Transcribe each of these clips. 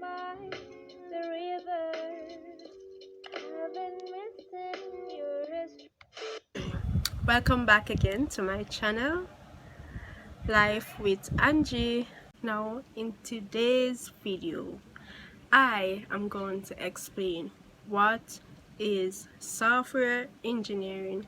by the river. I've been missing your history. Welcome back again to my channel, Life with Angie. Now, in today's video, I am going to explain what is software engineering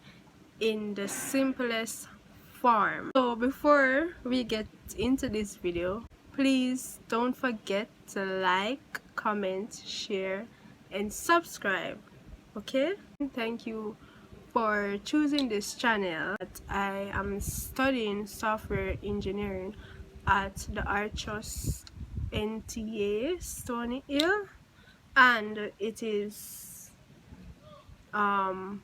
in the simplest form. So, before we get into this video, please don't forget to like, comment, share, and subscribe. Okay? Thank you for choosing this channel. I am studying software engineering at the Archos NTA Stony Hill, and it is found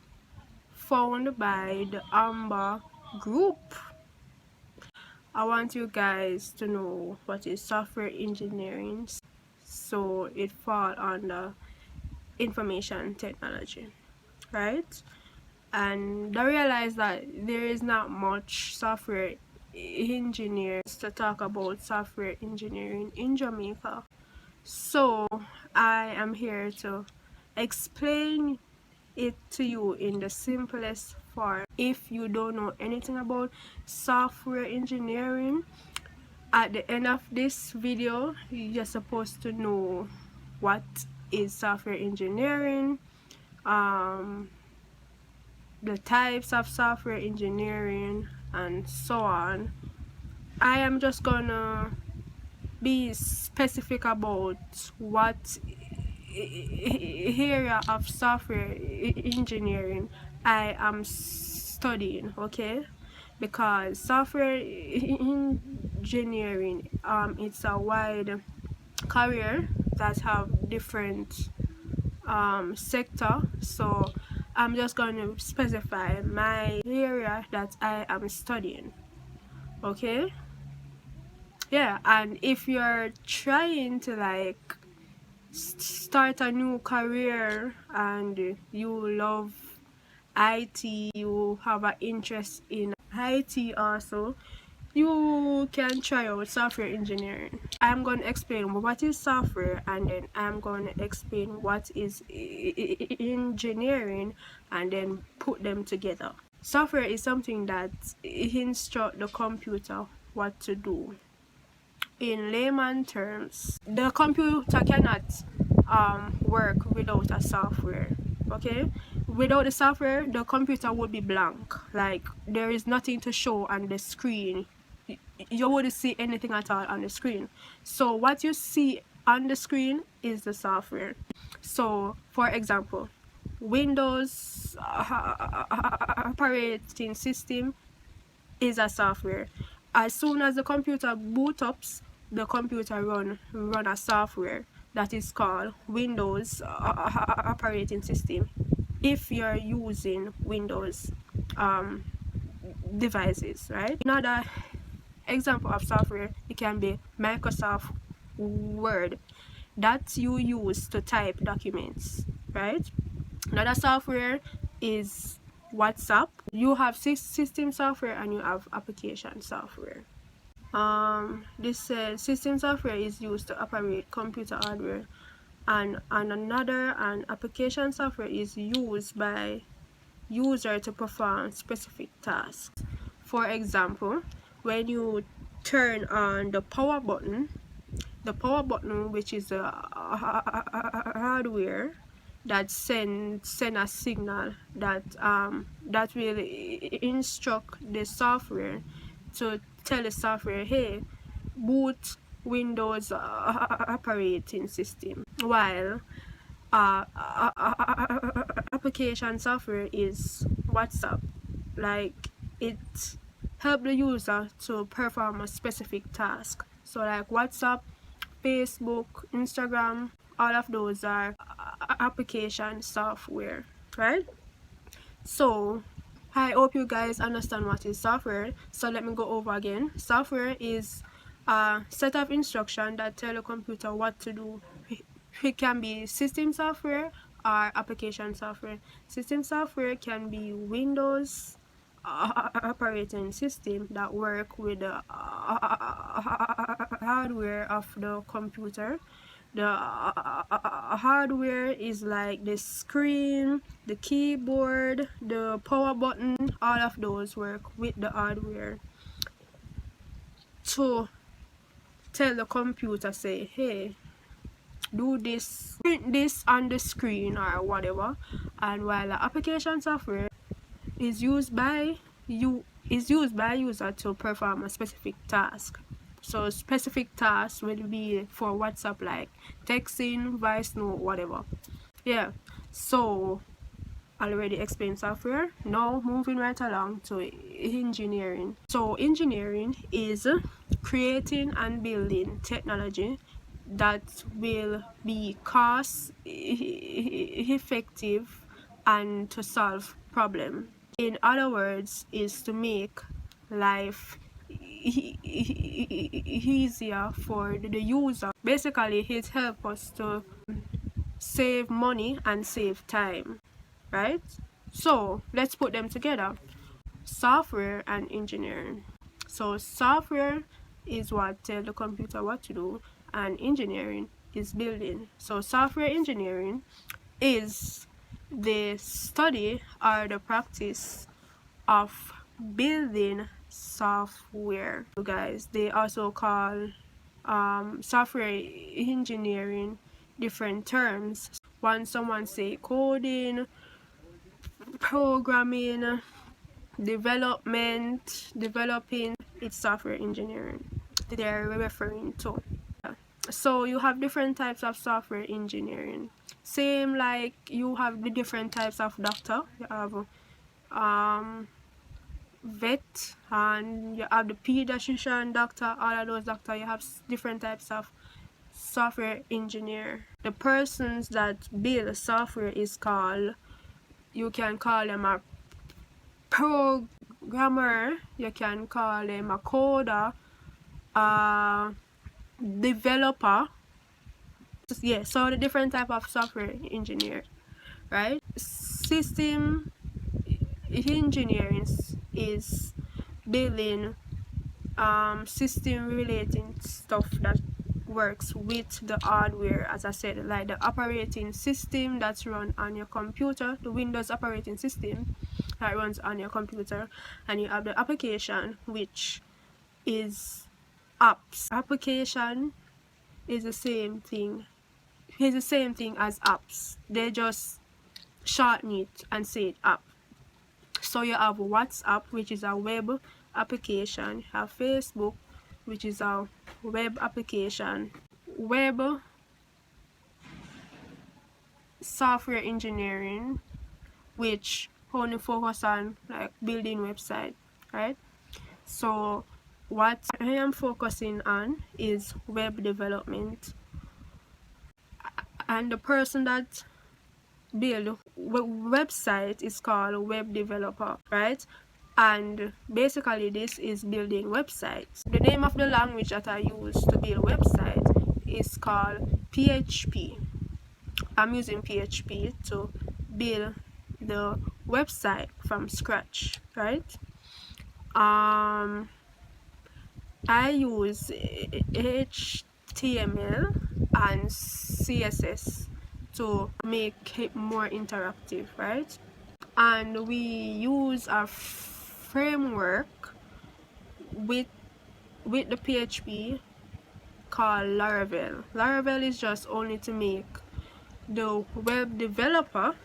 by the Amber Group. I want you guys to know what is software engineering, so it falls under information technology, right? And I realized that there is not much software engineers to talk about software engineering in Jamaica. So I am here to explain it to you in the simplest form. If you don't know anything about software engineering, at the end of this video you're supposed to know what is software engineering, the types of software engineering, and so on. I am just gonna be specific about what area of software engineering I am studying, okay? Because software engineering it's a wide career that have different sector, so I'm just going to specify my area that I am studying, okay? Yeah, and if you're trying to like start a new career and you love IT, you have an interest in IT also, you can try out software engineering. I'm going to explain what is software, and then I'm going to explain what is engineering, and then put them together. Software is something that instructs the computer what to do. In layman terms, the computer cannot work without a software, okay? Without the software, the computer would be blank, like there is nothing to show on the screen. You wouldn't see anything at all on the screen. So what you see on the screen is the software. So for example, Windows operating system is a software. As soon as the computer boot up, the computer run a software that is called Windows operating system, if you're using Windows devices, right? Another example of software, it can be Microsoft Word that you use to type documents, right? Another software is WhatsApp. You have system software and you have application software. This system software is used to operate computer hardware, and another application software is used by user to perform specific tasks. For example, when you turn on the power button, which is a hardware that send a signal that that will instruct the software to tell the software, hey, boot Windows operating system. While application software is WhatsApp, like it help the user to perform a specific task. So like WhatsApp, Facebook, Instagram, all of those are application software, right? So I hope you guys understand what is software. So let me go over again. Software is a set of instructions that tell the computer what to do. It can be system software or application software. System software can be Windows operating system that work with the hardware of the computer, The hardware is like the screen, the keyboard, the power button. All of those work with the hardware to tell the computer, say, hey, do this, print this on the screen or whatever. And while the application software is used by user to perform a specific task. So specific tasks will be for WhatsApp, like texting, voice note, whatever. Yeah. So already explained software. Now moving right along to engineering. So engineering is creating and building technology that will be cost effective and to solve problems. In other words, is to make life easier for the user. Basically, it helps us to save money and save time, right? So let's put them together: software and engineering. So software is what tells the computer what to do, and engineering is building. So software engineering is the study or the practice of building software. So guys, they also call software engineering different terms. When someone say coding, programming, developing, it's software engineering they're referring to. So you have different types of software engineering, same like you have the different types of doctor. You have vet, and you have the pediatrician doctor. All of those doctor, you have different types of software engineer. The persons that build software is called, you can call them a programmer, you can call them a coder, a developer. Yeah, so the different type of software engineer, right? System engineering is building system relating stuff that works with the hardware, as I said, like the operating system that's run on your computer, the Windows operating system that runs on your computer, and you have the application, which is apps. Application is the same thing. It's the same thing as apps. They just shorten it and say it app. So you have WhatsApp, which is a web application. You have Facebook, which is a web application. Web software engineering, which only focus on like building website, right? So what I am focusing on is web development, and the person that build website is called web developer, right? And basically this is building websites. The name of the language that I use to build website is called PHP. I'm using PHP to build the website from scratch, right? I use HTML and CSS to make it more interactive, right? And we use a framework with the PHP called Laravel. Laravel is just only to make the web developer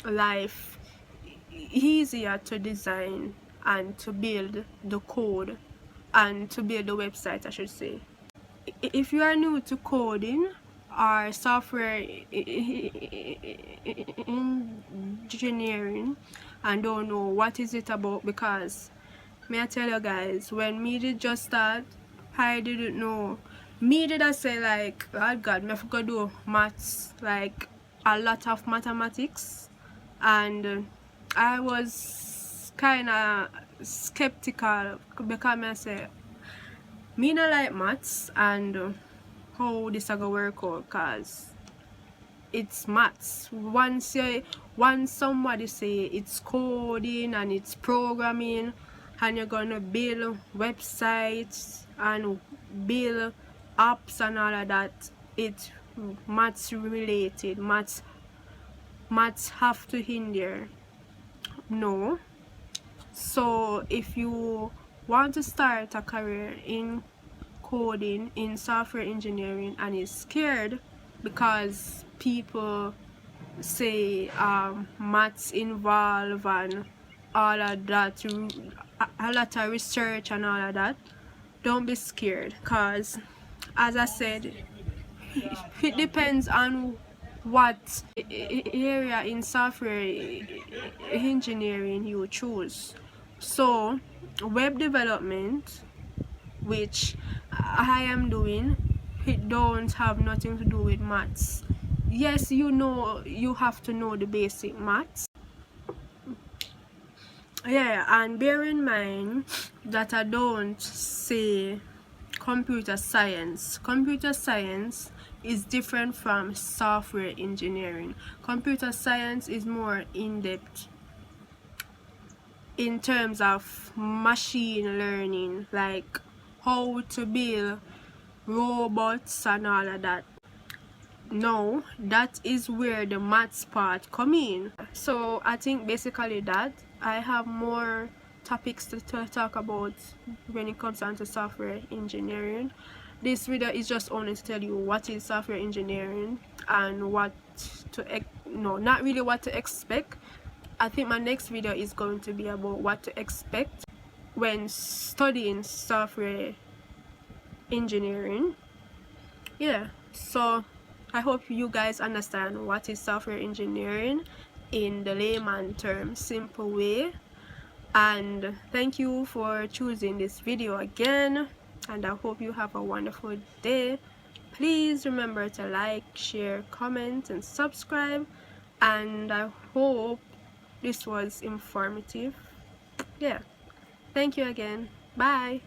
life easier to design and to build the code and to build the website, I should say. If you are new to coding or software engineering and don't know what is it about, because may I tell you guys, when me did just start, I didn't know. Me did I say like, oh God, me have to do maths, like a lot of mathematics, and I was kind of skeptical because I say me not like maths and how this a go work out, cause it's maths. Once somebody say it's coding and it's programming and you're gonna build websites and build apps and all of that, it maths related, maths have to hinder. No. So if you want to start a career in coding, in software engineering, and is scared because people say maths involve and all of that, a lot of research and all of that, don't be scared, because as I said, it depends on what area in software engineering you choose. So web development, which I am doing, it don't have nothing to do with maths. Yes, you know, you have to know the basic maths. Yeah, and bear in mind that I don't say computer science. Computer science is different from software engineering. Computer science is more in-depth in terms of machine learning, like how to build robots and all of that. No, that is where the maths part come in. So I think basically that I have more topics to talk about when it comes down to software engineering. This video is just only to tell you what is software engineering and what to no, not really what to expect. I think my next video is going to be about what to expect when studying software engineering. Yeah, so I hope you guys understand what is software engineering in the layman term, simple way. And thank you for choosing this video again, and I hope you have a wonderful day. Please remember to like, share, comment, and subscribe, and I hope this was informative. Yeah, thank you again. Bye.